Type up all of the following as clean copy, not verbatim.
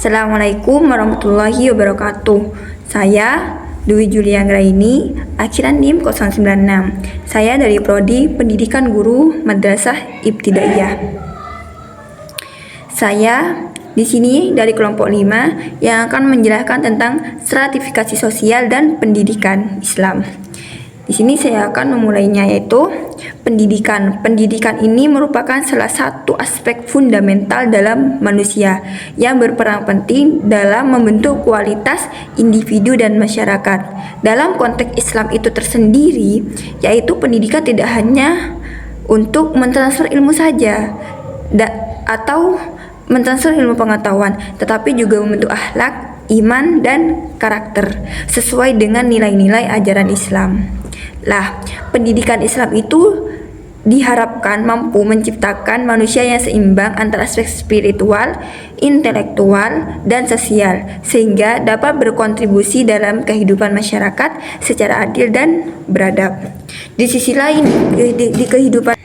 Assalamualaikum warahmatullahi wabarakatuh. Saya Dwi Julia Anggraini, akhiran NIM 096. Saya dari Prodi Pendidikan Guru Madrasah Ibtidaiyah. Saya di sini dari kelompok 5 yang akan menjelaskan tentang stratifikasi sosial dan pendidikan Islam. Di sini saya akan memulainya, yaitu pendidikan. Pendidikan ini merupakan salah satu aspek fundamental dalam manusia yang berperan penting dalam membentuk kualitas individu dan masyarakat. Dalam konteks Islam itu tersendiri, yaitu pendidikan tidak hanya untuk mentransfer ilmu saja atau mentransfer ilmu pengetahuan, tetapi juga membentuk akhlak, iman, dan karakter sesuai dengan nilai-nilai ajaran Islam. Pendidikan Islam itu diharapkan mampu menciptakan manusia yang seimbang antara aspek spiritual, intelektual, dan sosial, sehingga dapat berkontribusi dalam kehidupan masyarakat secara adil dan beradab. Di sisi lain, di kehidupan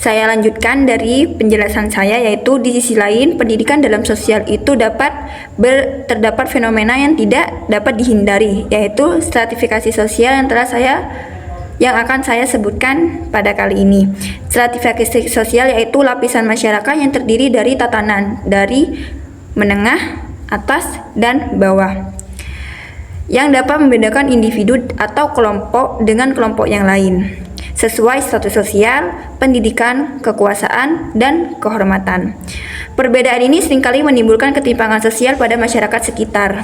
saya lanjutkan dari penjelasan saya, yaitu di sisi lain pendidikan dalam sosial itu terdapat fenomena yang tidak dapat dihindari, yaitu stratifikasi sosial yang akan saya sebutkan pada kali ini. Stratifikasi sosial yaitu lapisan masyarakat yang terdiri dari tatanan dari menengah, atas, dan bawah, yang dapat membedakan individu atau kelompok dengan kelompok yang lain sesuai status sosial, pendidikan, kekuasaan, dan kehormatan. Perbedaan ini seringkali menimbulkan ketimpangan sosial pada masyarakat sekitar.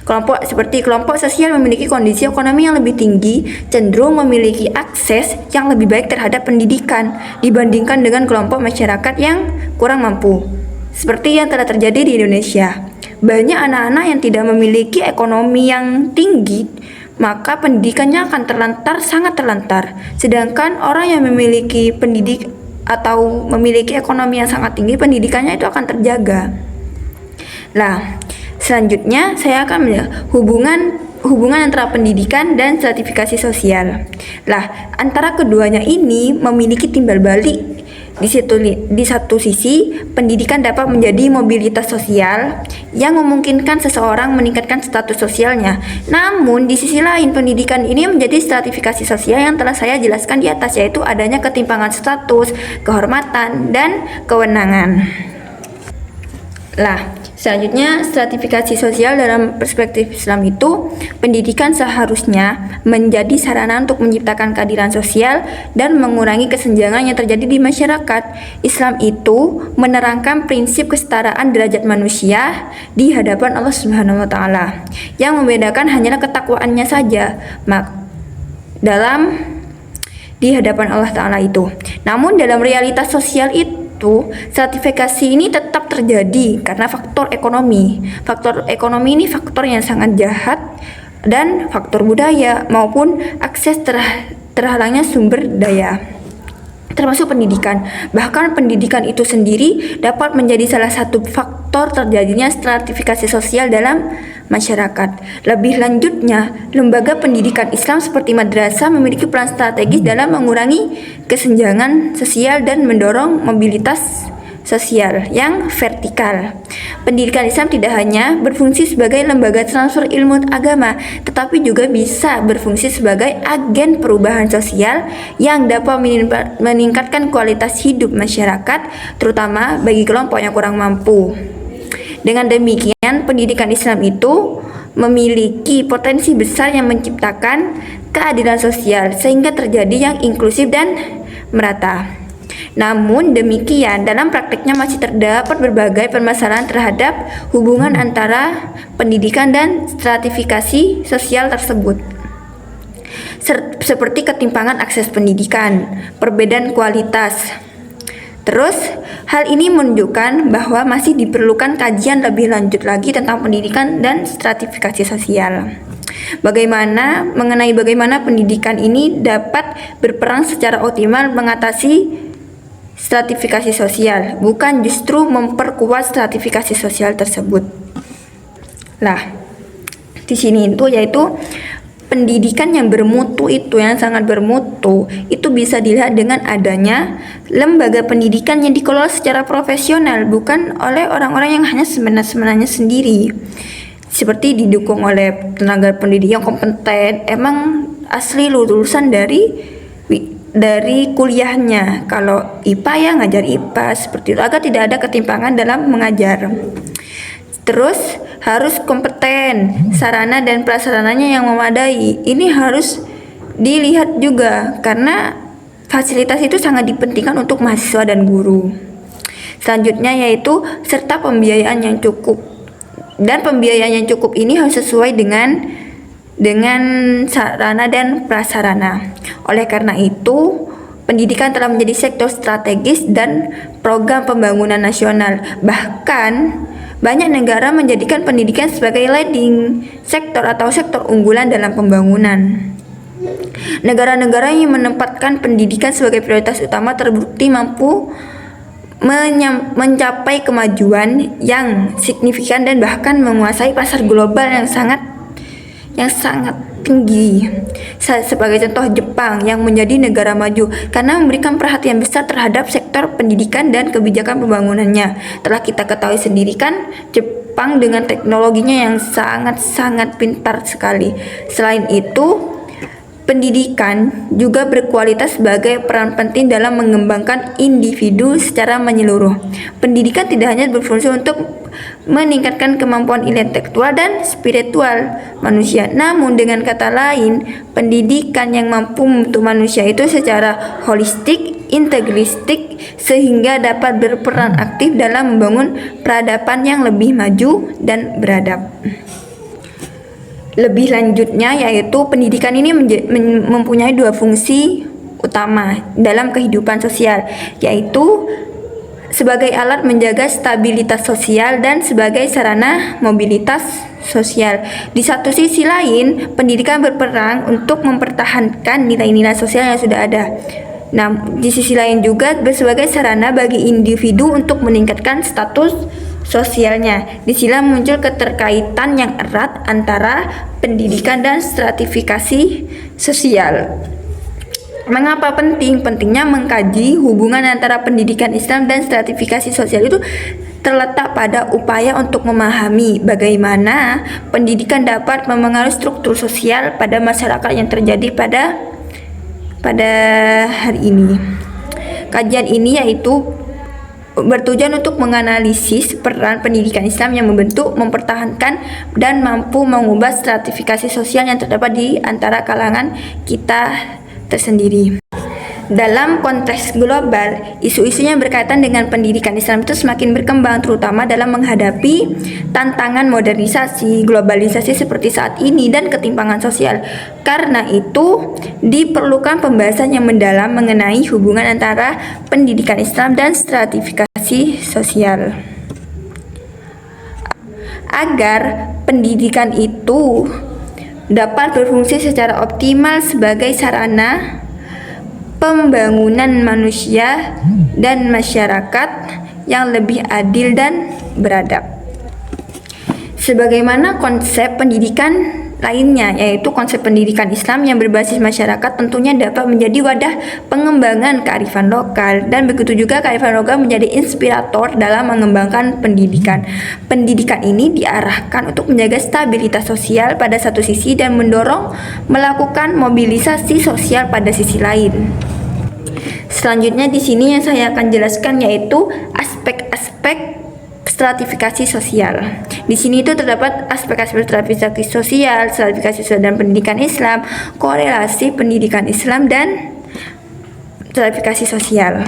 Kelompok sosial memiliki kondisi ekonomi yang lebih tinggi, cenderung memiliki akses yang lebih baik terhadap pendidikan dibandingkan dengan kelompok masyarakat yang kurang mampu. Seperti yang telah terjadi di Indonesia, banyak anak-anak yang tidak memiliki ekonomi yang tinggi, maka pendidikannya akan sangat terlantar. Sedangkan orang yang memiliki memiliki ekonomi yang sangat tinggi, pendidikannya itu akan terjaga. Selanjutnya saya akan hubungan antara pendidikan dan stratifikasi sosial. Antara keduanya ini memiliki timbal balik. Di satu sisi, pendidikan dapat menjadi mobilitas sosial yang memungkinkan seseorang meningkatkan status sosialnya. Namun, di sisi lain, pendidikan ini menjadi stratifikasi sosial yang telah saya jelaskan di atas, yaitu adanya ketimpangan status, kehormatan, dan kewenangan. Selanjutnya, stratifikasi sosial dalam perspektif Islam itu, pendidikan seharusnya menjadi sarana untuk menciptakan keadilan sosial dan mengurangi kesenjangan yang terjadi di masyarakat. Islam itu menerangkan prinsip kesetaraan derajat manusia di hadapan Allah Subhanahu wa Ta'ala. Yang membedakan hanyalah ketakwaannya saja di hadapan Allah Ta'ala itu. Namun dalam realitas sosial itu, stratifikasi ini tetap terjadi karena faktor ekonomi. Faktor ekonomi ini faktor yang sangat jahat, dan faktor budaya maupun akses terhalangnya sumber daya, termasuk pendidikan. Bahkan pendidikan itu sendiri dapat menjadi salah satu faktor terjadinya stratifikasi sosial dalam masyarakat. Lebih lanjutnya, lembaga pendidikan Islam seperti madrasah memiliki peran strategis dalam mengurangi kesenjangan sosial dan mendorong mobilitas sosial yang vertikal. Pendidikan Islam tidak hanya berfungsi sebagai lembaga transfer ilmu agama, tetapi juga bisa berfungsi sebagai agen perubahan sosial yang dapat meningkatkan kualitas hidup masyarakat, terutama bagi kelompok yang kurang mampu. Dengan demikian, pendidikan Islam itu memiliki potensi besar yang menciptakan keadilan sosial sehingga terjadi yang inklusif dan merata. Namun demikian, dalam prakteknya masih terdapat berbagai permasalahan terhadap hubungan antara pendidikan dan stratifikasi sosial tersebut, seperti ketimpangan akses pendidikan, perbedaan kualitas. Hal ini menunjukkan bahwa masih diperlukan kajian lebih lanjut lagi tentang pendidikan dan stratifikasi sosial. Mengenai bagaimana pendidikan ini dapat berperan secara optimal mengatasi stratifikasi sosial, bukan justru memperkuat stratifikasi sosial tersebut. Di sini itu yaitu pendidikan yang bermutu itu, yang sangat bermutu, itu bisa dilihat dengan adanya lembaga pendidikan yang dikelola secara profesional, bukan oleh orang-orang yang hanya sebenarnya sendiri. Seperti didukung oleh tenaga pendidik yang kompeten, emang asli lulusan dari kuliahnya. Kalau IPA ya ngajar IPA, seperti itu, agar tidak ada ketimpangan dalam mengajar. Terus harus kompeten, sarana dan prasarananya yang memadai. Ini harus dilihat juga karena fasilitas itu sangat dipentingkan untuk mahasiswa dan guru. Selanjutnya yaitu serta pembiayaan yang cukup. Dan pembiayaan yang cukup ini harus sesuai dengan sarana dan prasarana. Oleh karena itu, pendidikan telah menjadi sektor strategis dan program pembangunan nasional. Bahkan banyak negara menjadikan pendidikan sebagai leading sektor atau sektor unggulan dalam pembangunan. Negara-negara yang menempatkan pendidikan sebagai prioritas utama terbukti mampu mencapai kemajuan yang signifikan dan bahkan menguasai pasar global yang sangat tinggi. Sebagai contoh, Jepang yang menjadi negara maju karena memberikan perhatian besar terhadap sektor pendidikan dan kebijakan pembangunannya. Telah kita ketahui sendiri kan, Jepang dengan teknologinya yang sangat pintar sekali. Selain itu, pendidikan juga berkualitas sebagai peran penting dalam mengembangkan individu secara menyeluruh. Pendidikan tidak hanya berfungsi untuk meningkatkan kemampuan intelektual dan spiritual manusia, namun dengan kata lain, pendidikan yang mampu membentuk manusia itu secara holistik, integristik, sehingga dapat berperan aktif dalam membangun peradaban yang lebih maju dan beradab. Lebih lanjutnya yaitu pendidikan ini mempunyai dua fungsi utama dalam kehidupan sosial, yaitu sebagai alat menjaga stabilitas sosial dan sebagai sarana mobilitas sosial. Di satu sisi lain, pendidikan berperan untuk mempertahankan nilai-nilai sosial yang sudah ada. Nah, di sisi lain juga sebagai sarana bagi individu untuk meningkatkan status sosialnya. Di sini muncul keterkaitan yang erat antara pendidikan dan stratifikasi sosial. Mengapa penting? Pentingnya mengkaji hubungan antara pendidikan Islam dan stratifikasi sosial itu terletak pada upaya untuk memahami bagaimana pendidikan dapat memengaruhi struktur sosial pada masyarakat yang terjadi pada hari ini. Kajian ini yaitu bertujuan untuk menganalisis peran pendidikan Islam yang membentuk, mempertahankan, dan mampu mengubah stratifikasi sosial yang terdapat di antara kalangan kita tersendiri. Dalam konteks global, isu-isu yang berkaitan dengan pendidikan Islam itu semakin berkembang, terutama dalam menghadapi tantangan modernisasi, globalisasi seperti saat ini, dan ketimpangan sosial. Karena itu, diperlukan pembahasan yang mendalam mengenai hubungan antara pendidikan Islam dan stratifikasi sosial. Agar pendidikan itu dapat berfungsi secara optimal sebagai sarana pembangunan manusia dan masyarakat yang lebih adil dan beradab. Sebagaimana konsep pendidikan lainnya, yaitu konsep pendidikan Islam yang berbasis masyarakat tentunya dapat menjadi wadah pengembangan kearifan lokal, dan begitu juga kearifan lokal menjadi inspirator dalam mengembangkan pendidikan. Pendidikan ini diarahkan untuk menjaga stabilitas sosial pada satu sisi dan mendorong melakukan mobilisasi sosial pada sisi lain. Selanjutnya di sini yang saya akan jelaskan yaitu aspek-aspek stratifikasi sosial. Di sini itu terdapat aspek-aspek stratifikasi sosial dan pendidikan Islam, korelasi pendidikan Islam dan stratifikasi sosial.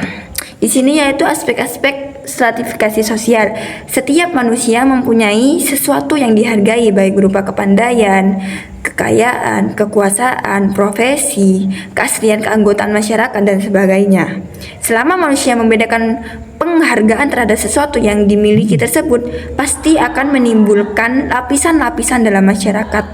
Di sini yaitu aspek-aspek stratifikasi sosial. Setiap manusia mempunyai sesuatu yang dihargai, baik berupa kepandaian, kekayaan, kekuasaan, profesi, keaslian keanggotaan masyarakat, dan sebagainya. Selama manusia membedakan penghargaan terhadap sesuatu yang dimiliki tersebut, pasti akan menimbulkan lapisan-lapisan dalam masyarakat.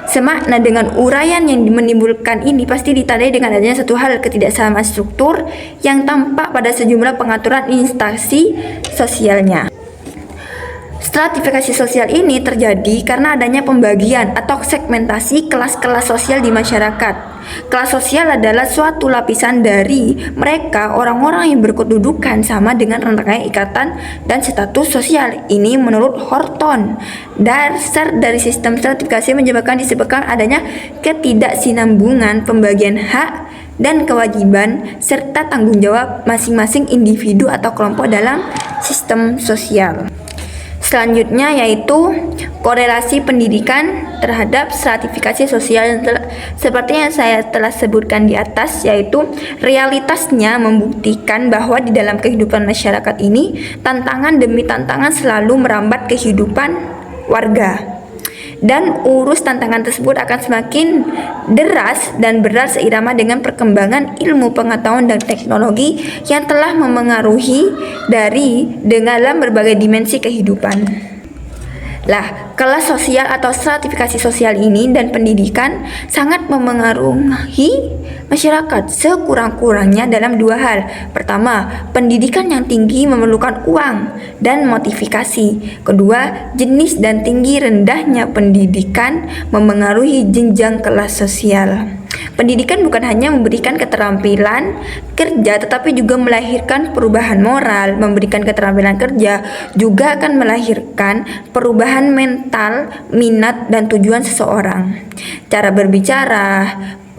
Semakna dengan uraian yang menimbulkan ini pasti ditandai dengan adanya satu hal, ketidaksamaan struktur yang tampak pada sejumlah pengaturan instansi sosialnya. Stratifikasi sosial ini terjadi karena adanya pembagian atau segmentasi kelas-kelas sosial di masyarakat. Kelas sosial adalah suatu lapisan dari mereka orang-orang yang berkedudukan sama dengan rangkaian ikatan dan status sosial. Ini menurut Horton. Dasar dari sistem stratifikasi menyebabkan disebabkan adanya ketidaksinambungan pembagian hak dan kewajiban serta tanggung jawab masing-masing individu atau kelompok dalam sistem sosial. Selanjutnya yaitu korelasi pendidikan terhadap stratifikasi sosial. Seperti yang saya telah sebutkan di atas, yaitu realitasnya membuktikan bahwa di dalam kehidupan masyarakat ini tantangan demi tantangan selalu merambat kehidupan warga. Dan urus tantangan tersebut akan semakin deras dan berat seirama dengan perkembangan ilmu pengetahuan dan teknologi yang telah memengaruhi dalam berbagai dimensi kehidupan. Lah, kelas sosial atau stratifikasi sosial ini dan pendidikan sangat memengaruhi masyarakat sekurang-kurangnya dalam dua hal. Pertama, pendidikan yang tinggi memerlukan uang dan motivasi. Kedua, jenis dan tinggi rendahnya pendidikan memengaruhi jenjang kelas sosial. Pendidikan bukan hanya memberikan keterampilan kerja, tetapi juga melahirkan perubahan moral. Memberikan keterampilan kerja juga akan melahirkan perubahan mental, minat, dan tujuan seseorang. Cara berbicara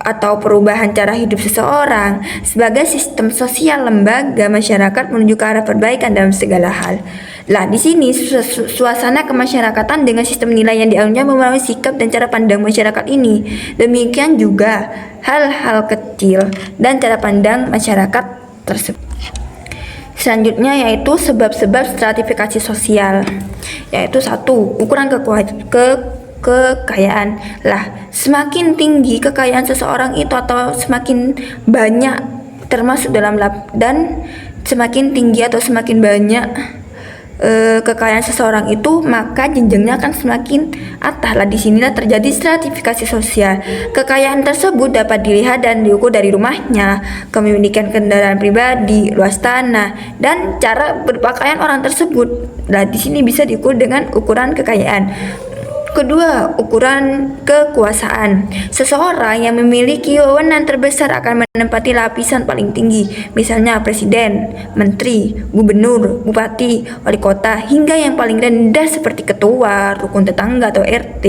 atau perubahan cara hidup seseorang sebagai sistem sosial lembaga masyarakat menuju ke arah perbaikan dalam segala hal. Lah, di sini suasana kemasyarakatan dengan sistem nilai yang dianggapnya memenuhi sikap dan cara pandang masyarakat ini. Demikian juga hal-hal kecil dan cara pandang masyarakat tersebut. Selanjutnya yaitu sebab-sebab stratifikasi sosial. Yaitu 1. Ukuran kekayaan. Lah, semakin tinggi kekayaan seseorang itu atau semakin banyak termasuk dalam dan semakin tinggi atau semakin banyak kekayaan seseorang itu, maka jenjangnya akan semakin atas. Lah, disinilah terjadi stratifikasi sosial. Kekayaan tersebut dapat dilihat dan diukur dari rumahnya, kepemilikan kendaraan pribadi, luas tanah, dan cara berpakaian orang tersebut. Lah, di sini bisa diukur dengan ukuran kekayaan. Kedua, ukuran kekuasaan. Seseorang yang memiliki wewenang terbesar akan menempati lapisan paling tinggi, misalnya presiden, menteri, gubernur, bupati, wali kota, hingga yang paling rendah seperti ketua, rukun tetangga atau RT,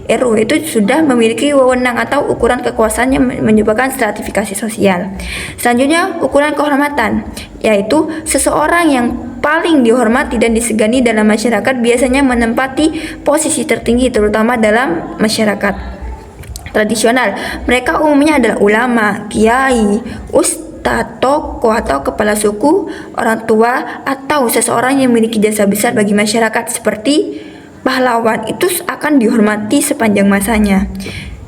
RW itu sudah memiliki wewenang atau ukuran kekuasaan yang menyebabkan stratifikasi sosial. Selanjutnya, ukuran kehormatan, yaitu seseorang yang paling dihormati dan disegani dalam masyarakat biasanya menempati posisi tertinggi terutama dalam masyarakat tradisional. Mereka umumnya adalah ulama, kiai, ustadz, tokoh atau kepala suku, orang tua, atau seseorang yang memiliki jasa besar bagi masyarakat seperti pahlawan. Itu akan dihormati sepanjang masanya.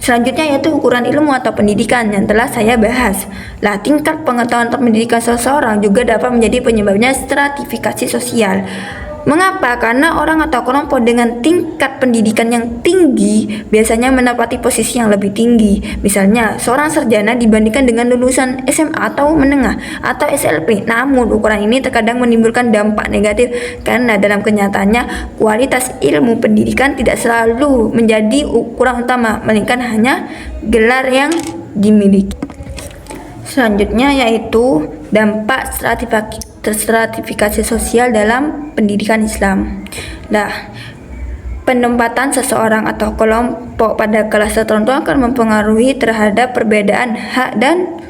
Selanjutnya yaitu ukuran ilmu atau pendidikan yang telah saya bahas. Lah, tingkat pengetahuan atau pendidikan seseorang juga dapat menjadi penyebabnya stratifikasi sosial. Mengapa? Karena orang atau kelompok dengan tingkat pendidikan yang tinggi biasanya menempati posisi yang lebih tinggi. Misalnya, seorang sarjana dibandingkan dengan lulusan SMA atau menengah atau SLP. Namun, ukuran ini terkadang menimbulkan dampak negatif karena dalam kenyataannya kualitas ilmu pendidikan tidak selalu menjadi ukuran utama, melainkan hanya gelar yang dimiliki. Selanjutnya yaitu dampak stratifikasi sosial dalam pendidikan Islam. Nah, penempatan seseorang atau kelompok pada kelas tertentu akan mempengaruhi terhadap perbedaan hak dan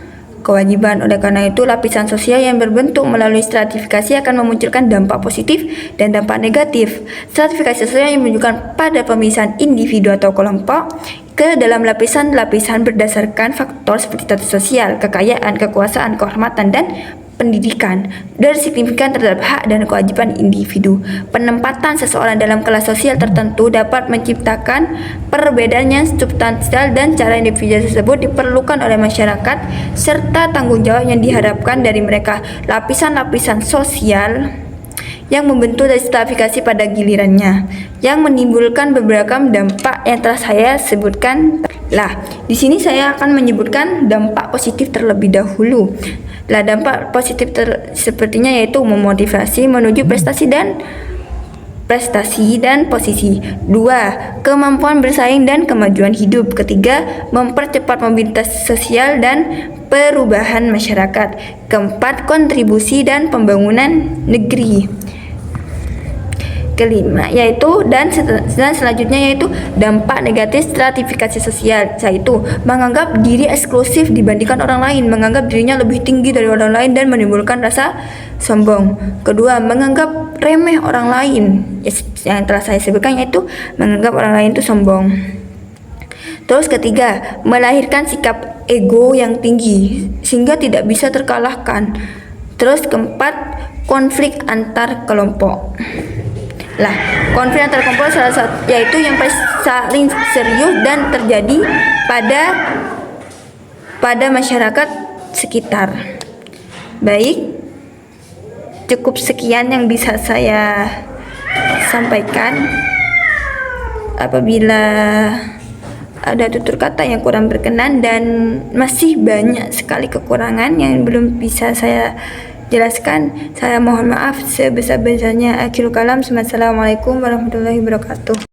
kewajiban. Oleh karena itu, lapisan sosial yang berbentuk melalui stratifikasi akan memunculkan dampak positif dan dampak negatif. Stratifikasi sosial yang menunjukkan pada pemisahan individu atau kelompok ke dalam lapisan-lapisan berdasarkan faktor seperti status sosial, kekayaan, kekuasaan, kehormatan, dan pendidikan dan signifikan terhadap hak dan kewajiban individu. Penempatan seseorang dalam kelas sosial tertentu dapat menciptakan perbedaan yang substansial dan cara individu tersebut diperlukan oleh masyarakat serta tanggung jawab yang diharapkan dari mereka. Lapisan-lapisan sosial yang membentuk dari stratifikasi pada gilirannya yang menimbulkan beberapa dampak yang telah saya sebutkan. Lah, di sini saya akan menyebutkan dampak positif terlebih dahulu. Lah, dampak positif sepertinya yaitu memotivasi menuju prestasi dan prestasi dan posisi. 2. Kemampuan bersaing dan kemajuan hidup. Ketiga, mempercepat mobilitas sosial dan perubahan masyarakat. Keempat, kontribusi dan pembangunan negeri. Kelima yaitu dan selanjutnya yaitu dampak negatif stratifikasi sosial, yaitu menganggap diri eksklusif dibandingkan orang lain, menganggap dirinya lebih tinggi dari orang lain dan menimbulkan rasa sombong. Kedua, menganggap remeh orang lain, yang telah saya sebutkan, yaitu menganggap orang lain itu sombong. Terus ketiga, melahirkan sikap ego yang tinggi sehingga tidak bisa terkalahkan. Terus keempat, konflik antar kelompok. Lah, konflik antar kelompok salah satu yaitu yang paling serius dan terjadi pada masyarakat sekitar. Baik, cukup sekian yang bisa saya sampaikan. Apabila ada tutur kata yang kurang berkenan dan masih banyak sekali kekurangan yang belum bisa saya jelaskan, saya mohon maaf sebesar-besarnya. Akhirul kalam. Assalamualaikum warahmatullahi wabarakatuh.